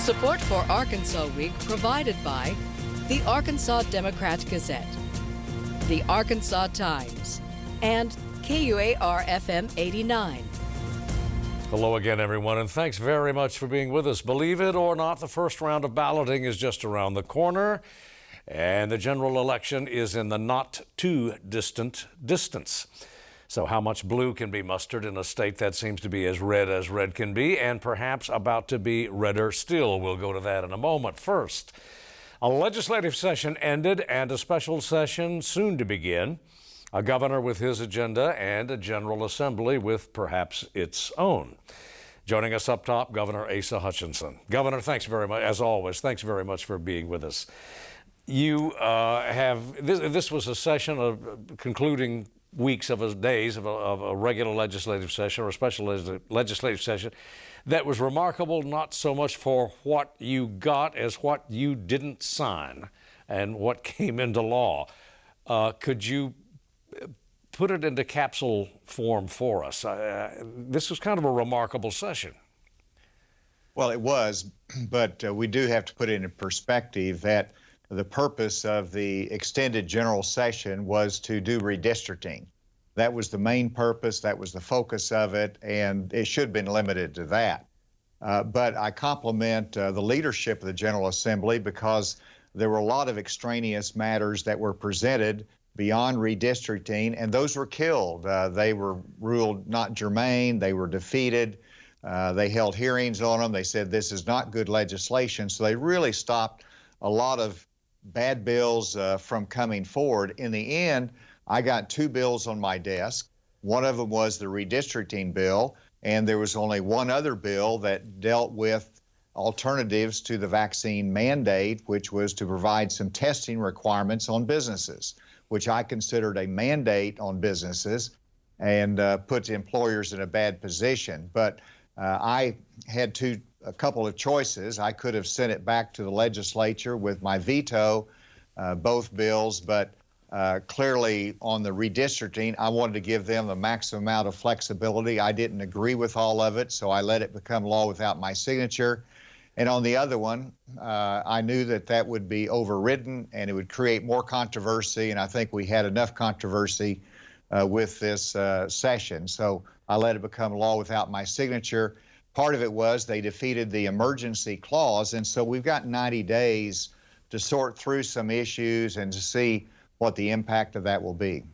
Support for Arkansas Week provided by the Arkansas Democrat-Gazette, the Arkansas Times, and KUAR-FM 89. Hello again, everyone, and thanks very much for being with us. Believe it or not, the first round of balloting is just around the corner, and the general election is in the not-too-distant distance. So how much blue can be mustered in a state that seems to be as red can be, and perhaps about to be redder still? We'll go to that in a moment. First, a legislative session ended and a special session soon to begin. A governor with his agenda and a General Assembly with perhaps its own. Joining us up top, Governor Asa Hutchinson. Governor, thanks very much, as always, thanks very much for being with us. You this was a session of concluding weeks of days of a regular legislative session or a special legislative session that was remarkable not so much for what you got as what you didn't sign and what came into law. Could you put it into capsule form for us? This was kind of a remarkable session. Well, it was, but we do have to put it in perspective that the purpose of the extended general session was to do redistricting. That was the main purpose, that was the focus of it, and it should have been limited to that. But I compliment the leadership of the General Assembly because there were a lot of extraneous matters that were presented beyond redistricting, and those were killed. They were ruled not germane, they were defeated. They held hearings on them. They said this is not good legislation, so they really stopped a lot of bad bills from coming forward. In the end, I got two bills on my desk. One of them was the redistricting bill, and there was only one other bill that dealt with alternatives to the vaccine mandate, which was to provide some testing requirements on businesses, which I considered a mandate on businesses and puts employers in a bad position. But I had a couple of choices. I could have sent it back to the legislature with my veto, both bills, but clearly on the redistricting, I wanted to give them the maximum amount of flexibility. I didn't agree with all of it, so I let it become law without my signature. And on the other one, I knew that that would be overridden and it would create more controversy, and I think we had enough controversy with this session. So I let it become law without my signature. Part of it was they defeated the emergency clause, and so we've got 90 days to sort through some issues and to see what the impact of that will be.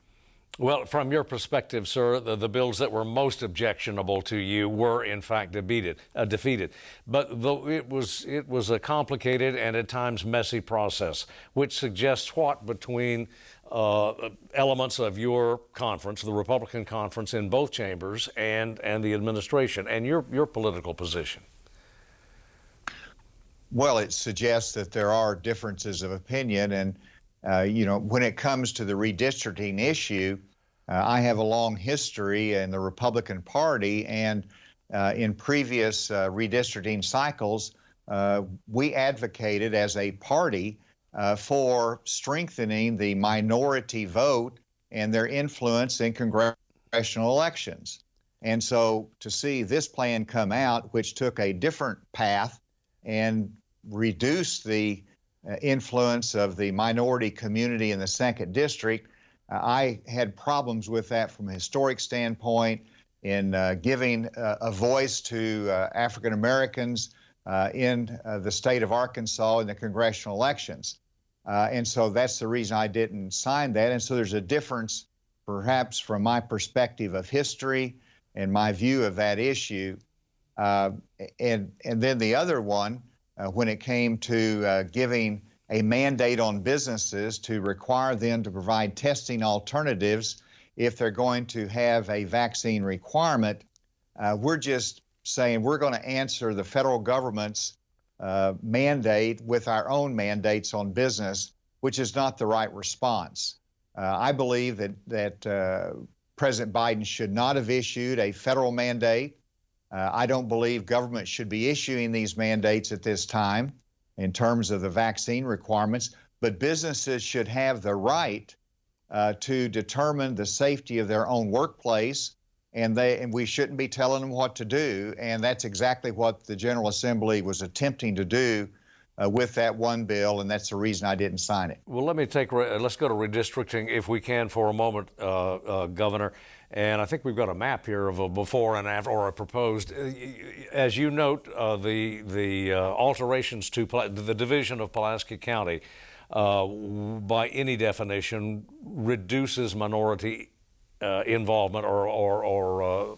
Well, from your perspective, sir, the bills that were most objectionable to you were, in fact, defeated. But though it was a complicated and at times messy process, which suggests what between elements of your conference, the Republican conference in both chambers, and the administration, and your political position? Well, it suggests that there are differences of opinion, and when it comes to the redistricting issue, I have a long history in the Republican Party, and in previous redistricting cycles, we advocated as a party for strengthening the minority vote and their influence in congressional elections. And so to see this plan come out, which took a different path and reduced the influence of the minority community in the 2nd District, I had problems with that from a historic standpoint in giving a voice to African Americans in the state of Arkansas in the congressional elections. And so that's the reason I didn't sign that. And so there's a difference, perhaps from my perspective of history and my view of that issue. And then the other one, when it came to giving a mandate on businesses to require them to provide testing alternatives if they're going to have a vaccine requirement, we're just saying we're going to answer the federal government's mandate with our own mandates on business, which is not the right response. I believe that President Biden should not have issued a federal mandate. I don't believe government should be issuing these mandates at this time in terms of the vaccine requirements, but businesses should have the right to determine the safety of their own workplace and we shouldn't be telling them what to do. And that's exactly what the General Assembly was attempting to do with that one bill, and that's the reason I didn't sign it. Well, let's go to redistricting if we can for a moment, Governor. And I think we've got a map here of a before and after, or a proposed. As you note, the alterations to the division of Pulaski County, by any definition, reduces minority involvement, or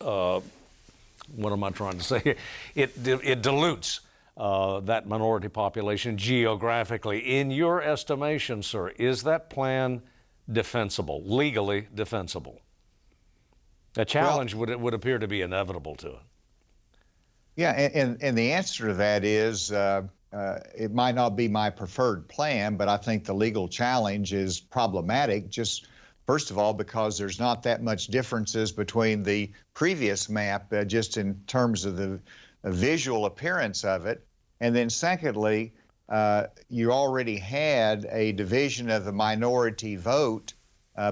what am I trying to say? It dilutes that minority population geographically. In your estimation, sir, is that plan defensible, legally defensible? A challenge would appear to be inevitable to it. Yeah, and the answer to that is it might not be my preferred plan, but I think the legal challenge is problematic, just first of all because there's not that much differences between the previous map, just in terms of the visual appearance of it. And then secondly, you already had a division of the minority vote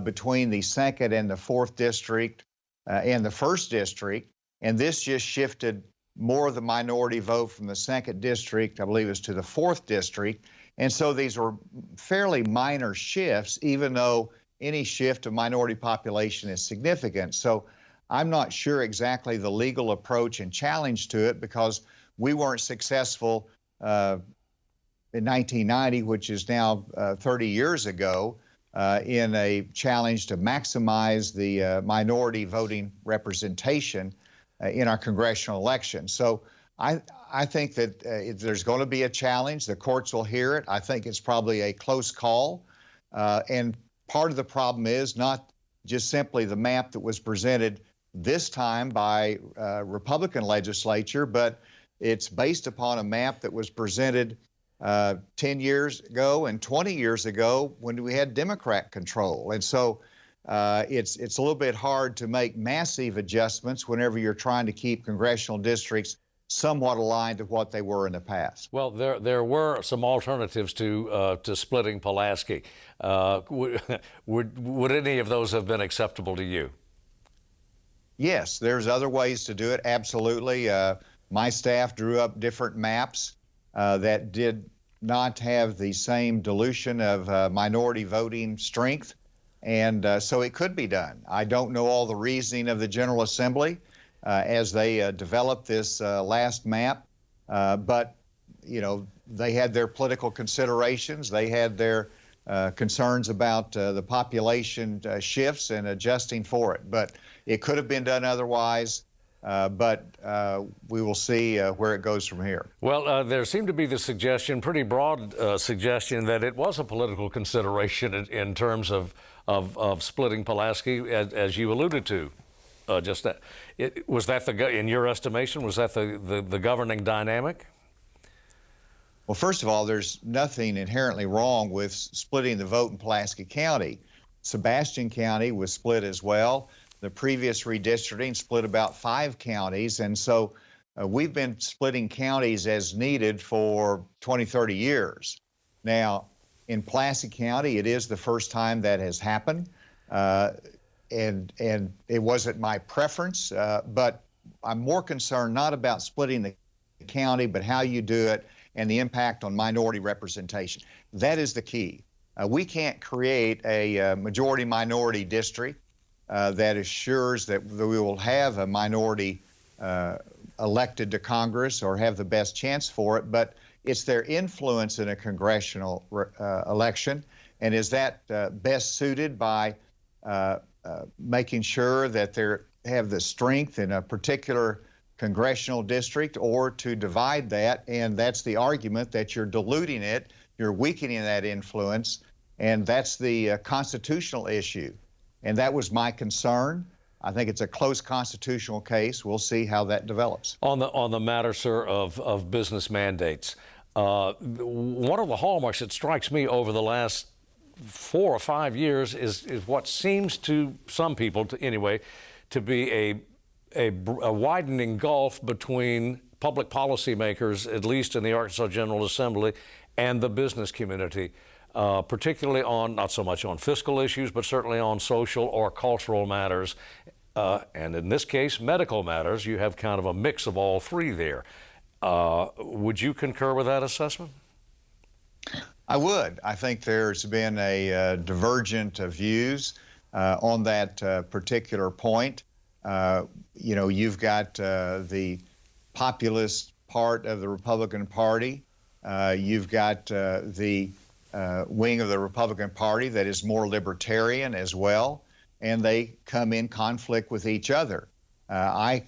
between the 2nd and the 4th district and the 1st district, and this just shifted more of the minority vote from the 2nd district, I believe, is to the 4th district. And so these were fairly minor shifts, even though any shift of minority population is significant. So I'm not sure exactly the legal approach and challenge to it, because we weren't successful in 1990, which is now 30 years ago, in a challenge to maximize the minority voting representation in our congressional election. So I think that there's going to be a challenge. The courts will hear it. I think it's probably a close call. And part of the problem is not just simply the map that was presented this time by Republican legislature, but it's based upon a map that was presented 10 years ago and 20 years ago when we had Democrat control. And so it's a little bit hard to make massive adjustments whenever you're trying to keep congressional districts somewhat aligned to what they were in the past. Well, there were some alternatives to splitting Pulaski. Would any of those have been acceptable to you? Yes, there's other ways to do it, absolutely. My staff drew up different maps that did not have the same dilution of minority voting strength, and so it could be done. I don't know all the reasoning of the General Assembly as they developed this last map, but you know, they had their political considerations, they had their concerns about the population shifts and adjusting for it. But it could have been done otherwise. But we will see where it goes from here. Well, there seemed to be the suggestion, pretty broad suggestion, that it was a political consideration in terms of splitting Pulaski, as you alluded to. Just that, was that in your estimation, was that the governing dynamic? Well, first of all, there's nothing inherently wrong with splitting the vote in Pulaski County. Sebastian County was split as well. The previous redistricting split about 5 counties, and so we've been splitting counties as needed for 20, 30 years. Now, in Pulaski County, it is the first time that has happened, and it wasn't my preference, but I'm more concerned not about splitting the county, but how you do it and the impact on minority representation. That is the key. We can't create a majority-minority district that assures that we will have a minority elected to Congress or have the best chance for it, but it's their influence in a congressional election, and is that best suited by making sure that they have the strength in a particular congressional district, or to divide that, and that's the argument that you're diluting it, you're weakening that influence, and that's the constitutional issue. And that was my concern. I think it's a close constitutional case. We'll see how that develops. On the matter, sir, of business mandates, one of the hallmarks that strikes me over the last 4 or 5 years is what seems to some people, anyway, to be a widening gulf between public policymakers, at least in the Arkansas General Assembly, and the business community. Particularly on, not so much on fiscal issues, but certainly on social or cultural matters. and in this case, medical matters. You have kind of a mix of all three there. Would you concur with that assessment? I would. I think there's been a divergent views on that particular point. You know, you've got the populist part of the Republican Party. You've got the wing of the Republican Party that is more libertarian as well, and they come in conflict with each other. I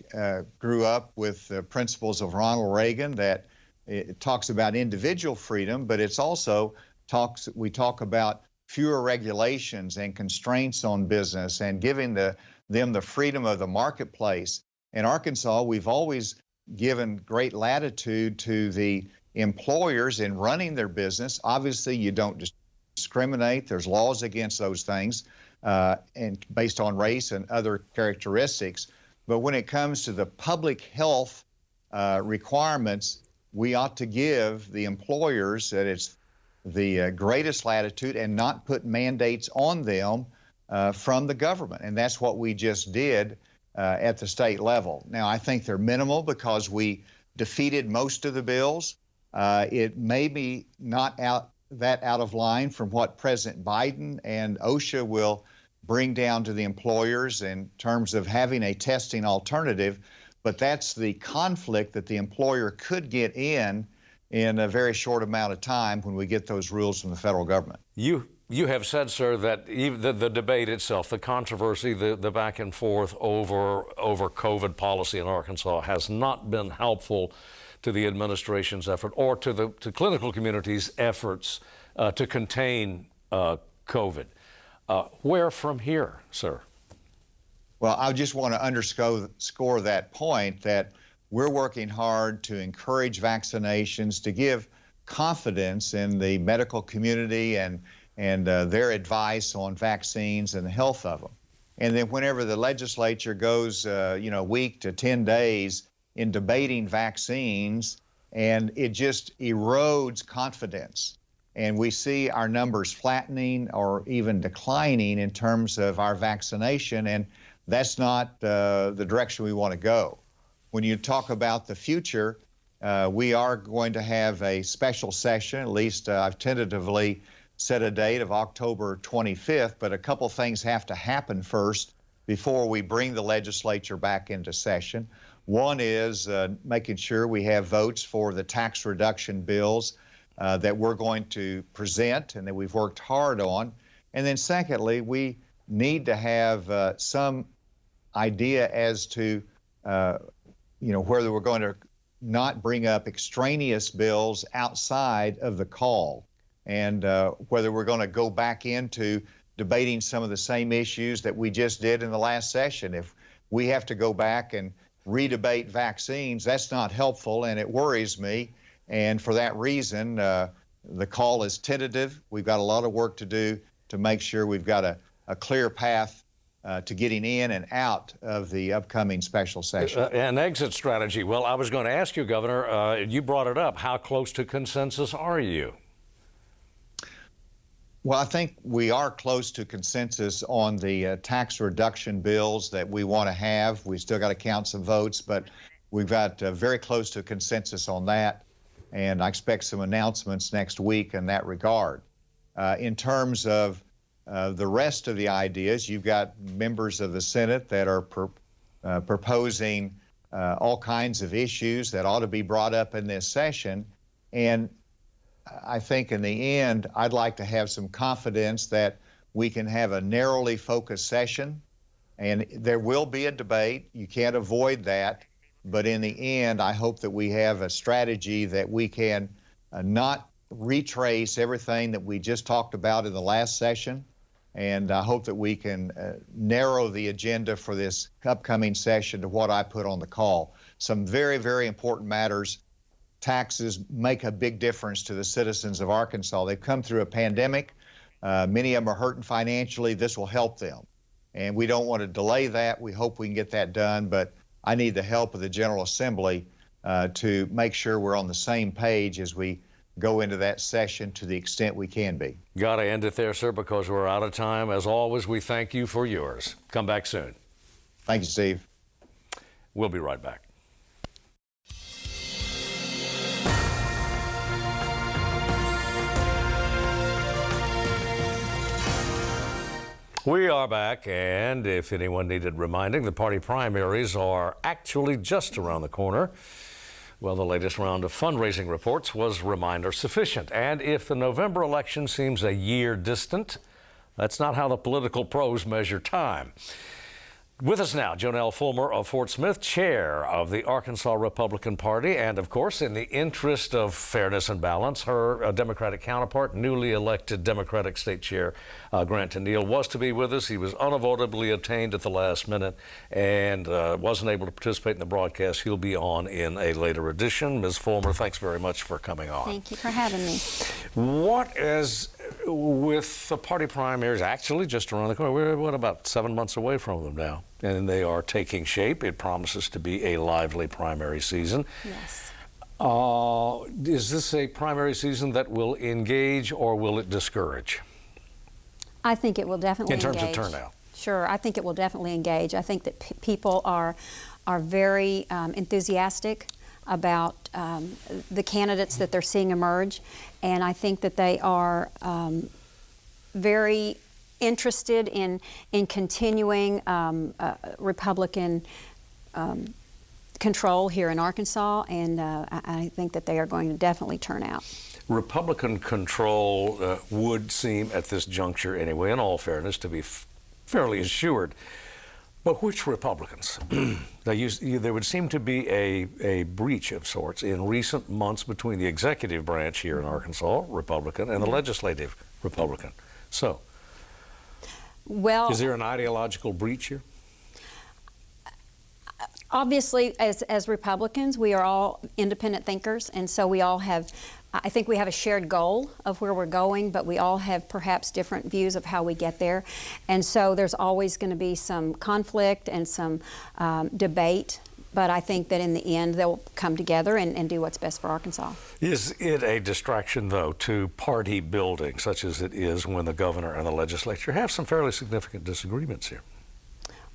grew up with the principles of Ronald Reagan that it talks about individual freedom, but it's also we talk about fewer regulations and constraints on business and giving them the freedom of the marketplace. In Arkansas, we've always given great latitude to the employers in running their business. Obviously, you don't discriminate. There's laws against those things and based on race and other characteristics. But when it comes to the public health requirements, we ought to give the employers that it's the greatest latitude and not put mandates on them from the government. And that's what we just did at the state level. Now, I think they're minimal because we defeated most of the bills. It may be not out of line from what President Biden and OSHA will bring down to the employers in terms of having a testing alternative, but that's the conflict that the employer could get in a very short amount of time when we get those rules from the federal government. You have said, sir, that even the debate itself, the controversy, the back and forth over COVID policy in Arkansas has not been helpful to the administration's effort or to the clinical community's efforts to contain COVID. Where from here, sir? Well, I just want to underscore that point that we're working hard to encourage vaccinations, to give confidence in the medical community and their advice on vaccines and the health of them. And then whenever the legislature goes, a week to 10 days in debating vaccines, and it just erodes confidence. And we see our numbers flattening or even declining in terms of our vaccination, and that's not the direction we want to go. When you talk about the future, we are going to have a special session, at least I've tentatively set a date of October 25th, but a couple things have to happen first before we bring the legislature back into session. One is making sure we have votes for the tax reduction bills that we're going to present and that we've worked hard on. And then secondly, we need to have some idea as to whether we're going to not bring up extraneous bills outside of the call, and whether we're going to go back into debating some of the same issues that we just did in the last session. If we have to go back and redebate vaccines, that's not helpful, and it worries me. And for that reason, the call is tentative. We've got a lot of work to do to make sure we've got a clear path to getting in and out of the upcoming special session. An exit strategy. Well, I was going to ask you, Governor, you brought it up. How close to consensus are you? Well, I think we are close to consensus on the tax reduction bills that we want to have. We still got to count some votes, but we've got very close to consensus on that, and I expect some announcements next week in that regard. In terms of the rest of the ideas, you've got members of the Senate that are proposing all kinds of issues that ought to be brought up in this session, and I think in the end, I'd like to have some confidence that we can have a narrowly focused session, and there will be a debate. You can't avoid that, but in the end, I hope that we have a strategy that we can not retrace everything that we just talked about in the last session, and I hope that we can narrow the agenda for this upcoming session to what I put on the call. Some very, very important matters. Taxes make a big difference to the citizens of Arkansas. They've come through a pandemic. Many of them are hurting financially. This will help them. And we don't want to delay that. We hope we can get that done, but I need the help of the General Assembly to make sure we're on the same page as we go into that session to the extent we can be. Got to end it there, sir, because we're out of time. As always, we thank you for yours. Come back soon. Thank you, Steve. We'll be right back. We are back, and if anyone needed reminding, the party primaries are actually just around the corner. Well, the latest round of fundraising reports was reminder sufficient. And if the November election seems a year distant, that's not how the political pros measure time. With us now, JONELLE FULMER of Fort Smith, chair of the Arkansas Republican Party, and of course, in the interest of fairness and balance, her Democratic counterpart, newly elected Democratic State Chair Grant Neal, was to be with us. He was unavoidably obtained at the last minute and wasn't able to participate in the broadcast. He'll be on in a later edition. Ms. Fulmer, thanks very much for coming on. Thank you for having me. What is, with the party primaries actually just around the corner, we're what, about 7 months away from them now, and they are taking shape. It promises to be a lively primary season. Yes. Is this a primary season that will engage or will it discourage? I think it will definitely engage. In terms of turnout? Sure, I think it will definitely engage. I think that people are very enthusiastic about the candidates that they're seeing emerge, and I think that they are very interested in continuing Republican control here in Arkansas, and I think that they are going to definitely turn out. Republican control would seem at this juncture anyway, in all fairness, to be fairly assured. But which Republicans? There would seem to be a breach of sorts in recent months between the executive branch here in Arkansas, Republican, and the legislative, Republican. So, well, is there an ideological breach here? Obviously, as Republicans, we are all independent thinkers, and so we all have, I think we have a shared goal of where we're going, but we all have perhaps different views of how we get there. And so there's always going to be some conflict and some debate, but I think that in the end they'll come together and do what's best for Arkansas. Is it a distraction, though, to party building, such as it is when the governor and the legislature have some fairly significant disagreements here?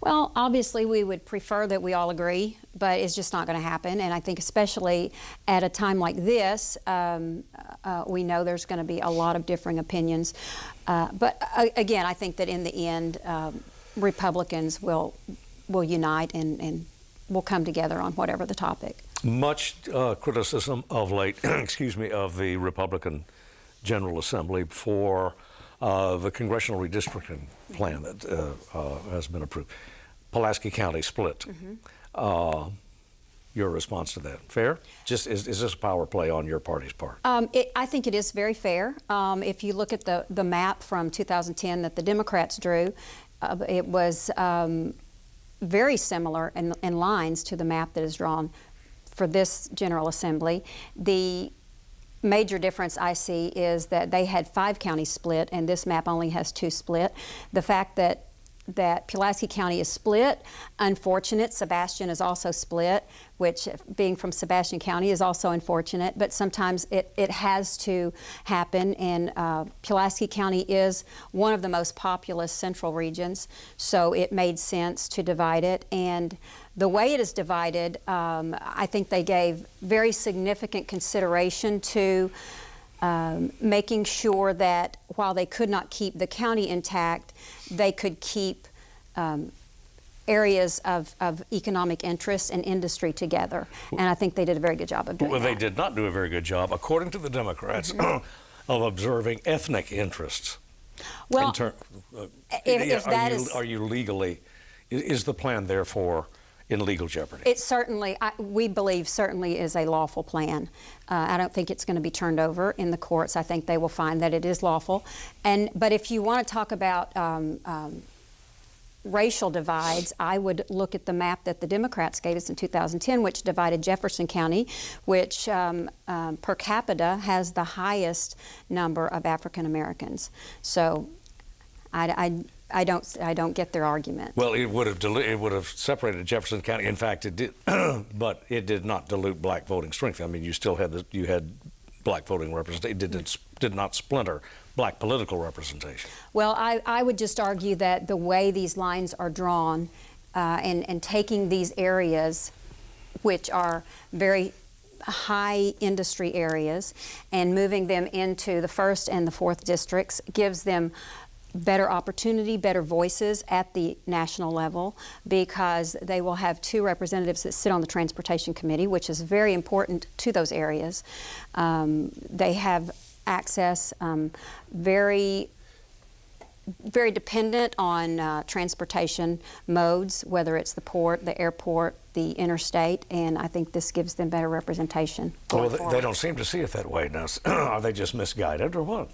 Well, obviously we would prefer that we all agree, but it's just not going to happen. And I think especially at a time like this, we know there's going to be a lot of differing opinions. But again, I think that in the end, Republicans will unite and will come together on whatever the topic. Much criticism of late, excuse me, of the Republican General Assembly for the congressional redistricting plan that has been approved. Pulaski County split. Mm-hmm. Your response to that? Fair? Just is this a power play on your party's part? I think it is very fair. If you look at the map from 2010 that the Democrats drew, it was very similar in lines to the map that is drawn for this General Assembly. The major difference I see is that they had 5 counties split, and this map only has 2 split. The fact that Pulaski County is split, unfortunate. Sebastian is also split, which, being from Sebastian County, is also unfortunate, but sometimes it has to happen, and Pulaski County is one of the most populous central regions, so it made sense to divide it. And the way it is divided, I think they gave very significant consideration to making sure that while they could not keep the county intact, they could keep areas of economic interest and industry together. And I think they did a very good job of doing that. Well, they did not do a very good job, according to the Democrats, of observing ethnic interests. Well, are you legally, is the plan therefore in legal jeopardy? It certainly, we believe, certainly is a lawful plan. I don't think it's going to be turned over in the courts. I think they will find that it is lawful. But if you want to talk about racial divides, I would look at the map that the Democrats gave us in 2010, which divided Jefferson County, which per capita has the highest number of African Americans. So I don't get their argument. Well, it would have separated Jefferson County. In fact, it did, but it did not dilute black voting strength. I mean, you still had black voting representation. It did not splinter black political representation. Well, I would just argue that the way these lines are drawn, and taking these areas, which are very high industry areas, and moving them into the 1st and the 4th districts gives them better opportunity, better voices at the national level, because they will have 2 representatives that sit on the Transportation Committee, which is very important to those areas. They have access, very dependent on transportation modes, whether it's the port, the airport, the interstate, and I think this gives them better representation. Well, they don't seem to see it that way now. Are they just misguided or what?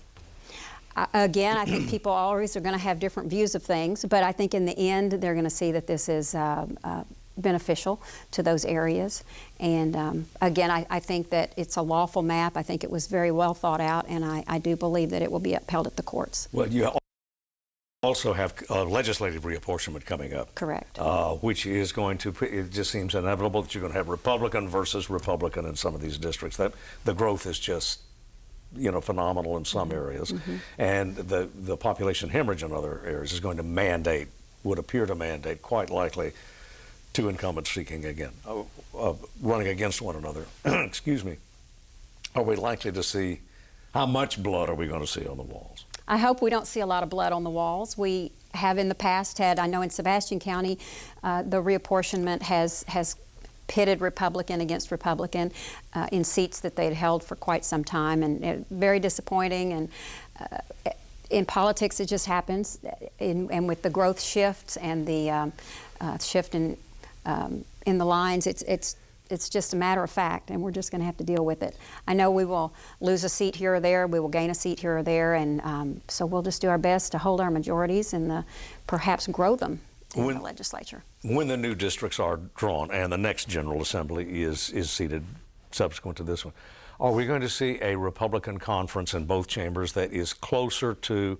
Again, I think people always are going to have different views of things, but I think in the end they're going to see that this is beneficial to those areas. And again, I think that it's a lawful map. I think it was very well thought out, and I do believe that it will be upheld at the courts. Well, you also have legislative reapportionment coming up. Correct. Which is going to, it just seems inevitable that you're going to have Republican versus Republican in some of these districts. That the growth is just, you know, phenomenal in some areas, and the population hemorrhage in other areas is going to would appear to mandate, quite likely, 2 incumbents seeking again, running against one another. Excuse me. Are we likely to see, how much blood are we going to see on the walls? I hope we don't see a lot of blood on the walls. We have in the past had, I know in Sebastian County, the reapportionment has pitted Republican against Republican in seats that they'd held for quite some time, and very disappointing. And in politics, it just happens. And with the growth shifts and the shift in the lines, it's just a matter of fact, and we're just going to have to deal with it. I know we will lose a seat here or there, we will gain a seat here or there, and so we'll just do our best to hold our majorities and perhaps grow them in the legislature. When the new districts are drawn and the next General Assembly is seated subsequent to this one, are we going to see a Republican conference in both chambers that is closer to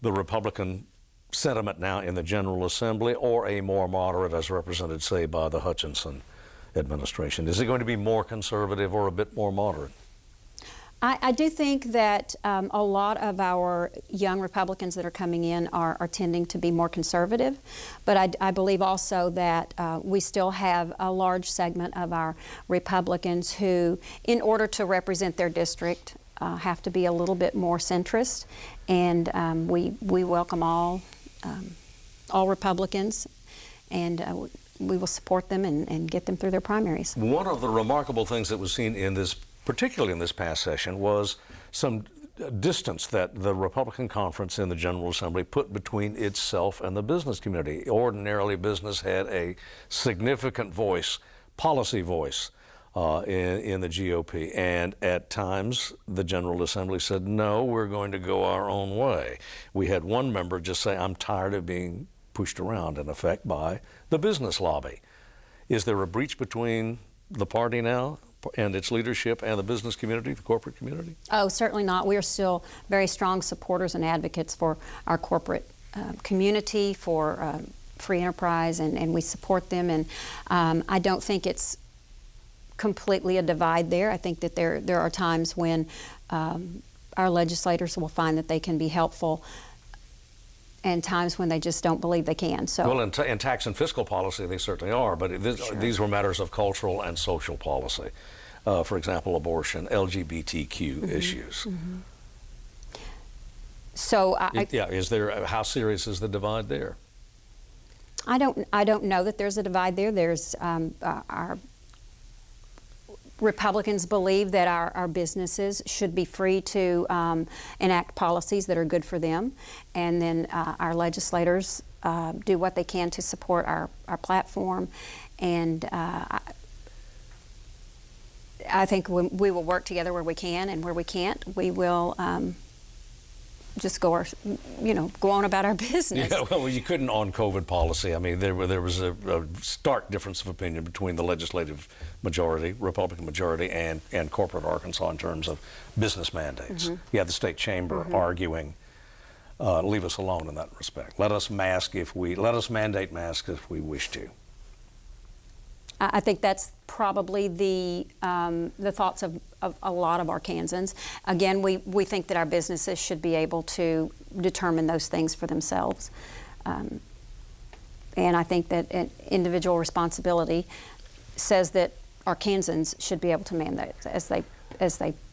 the Republican sentiment now in the General Assembly, or a more moderate, as represented, say, by the Hutchinson administration? Is it going to be more conservative or a bit more moderate? I do think that a lot of our young Republicans that are coming in are tending to be more conservative, but I believe also that we still have a large segment of our Republicans who, in order to represent their district, have to be a little bit more centrist, and we welcome all Republicans, and we will support them and get them through their primaries. One of the remarkable things that was seen in this, particularly in this past session, was some distance that the Republican conference in the General Assembly put between itself and the business community. Ordinarily, business had a significant voice, policy voice, in the GOP, and at times the General Assembly said, no, we're going to go our own way. We had one member just say, I'm tired of being pushed around, in effect, by the business lobby. Is there a breach between the party now and its leadership and the business community, the corporate community? Oh, certainly not. We are still very strong supporters and advocates for our corporate community, for free enterprise, and we support them. And I don't think it's completely a divide there. I think that there are times when our legislators will find that they can be helpful, and times when they just don't believe they can. So, well, in tax and fiscal policy, they certainly are, but these were matters of cultural and social policy. For example, abortion, LGBTQ issues. So, is there? How serious is the divide there? I don't know that there's a divide there. There's our Republicans believe that our businesses should be free to enact policies that are good for them, and then our legislators do what they can to support our platform, and I think we will work together where we can, and where we can't, we will just go on about our business. Yeah, well, you couldn't on COVID policy. I mean, there was a stark difference of opinion between the legislative majority, Republican majority, and corporate Arkansas in terms of business mandates. You had the state chamber arguing, leave us alone in that respect. Let us mandate masks if we wish to. I think that's probably the thoughts of a lot of Arkansans. Again, we think that our businesses should be able to determine those things for themselves. And I think that an individual responsibility says that Arkansans should be able to mandate as they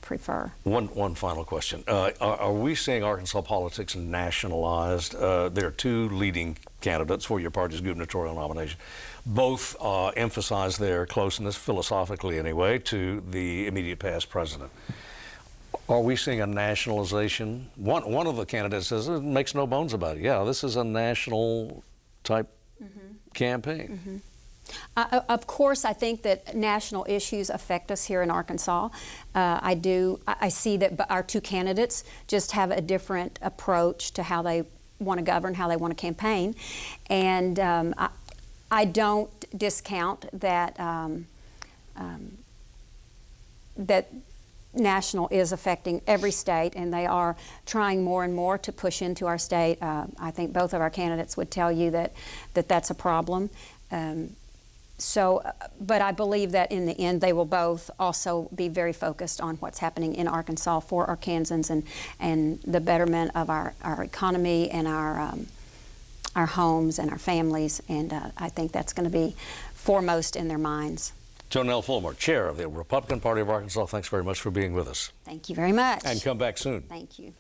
prefer. One final question. Are we seeing Arkansas politics nationalized? There are two leading candidates for your party's gubernatorial nomination. Both emphasize their closeness, philosophically anyway, to the immediate past president. Are we seeing a nationalization? One of the candidates says, it makes no bones about it. Yeah, this is a national type campaign. Of course, I think that national issues affect us here in Arkansas. I see that our two candidates just have a different approach to how they want to govern, how they want to campaign. And I don't discount that that national is affecting every state, and they are trying more and more to push into our state. I think both of our candidates would tell you that that's a problem. But I believe that in the end they will both also be very focused on what's happening in Arkansas for Arkansans and the betterment of our economy and our homes and our families, and I think that's going to be foremost in their minds. JONELLE FULMER, Chair of the Republican Party of Arkansas, thanks very much for being with us. Thank you very much. And come back soon. Thank you.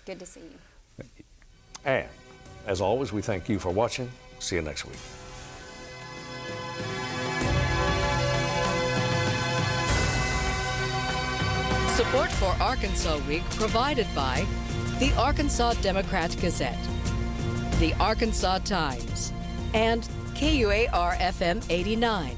Good to see you. And as always, we thank you for watching. See you next week. Support for Arkansas Week provided by the Arkansas Democrat-Gazette, the Arkansas Times, and KUAR-FM 89.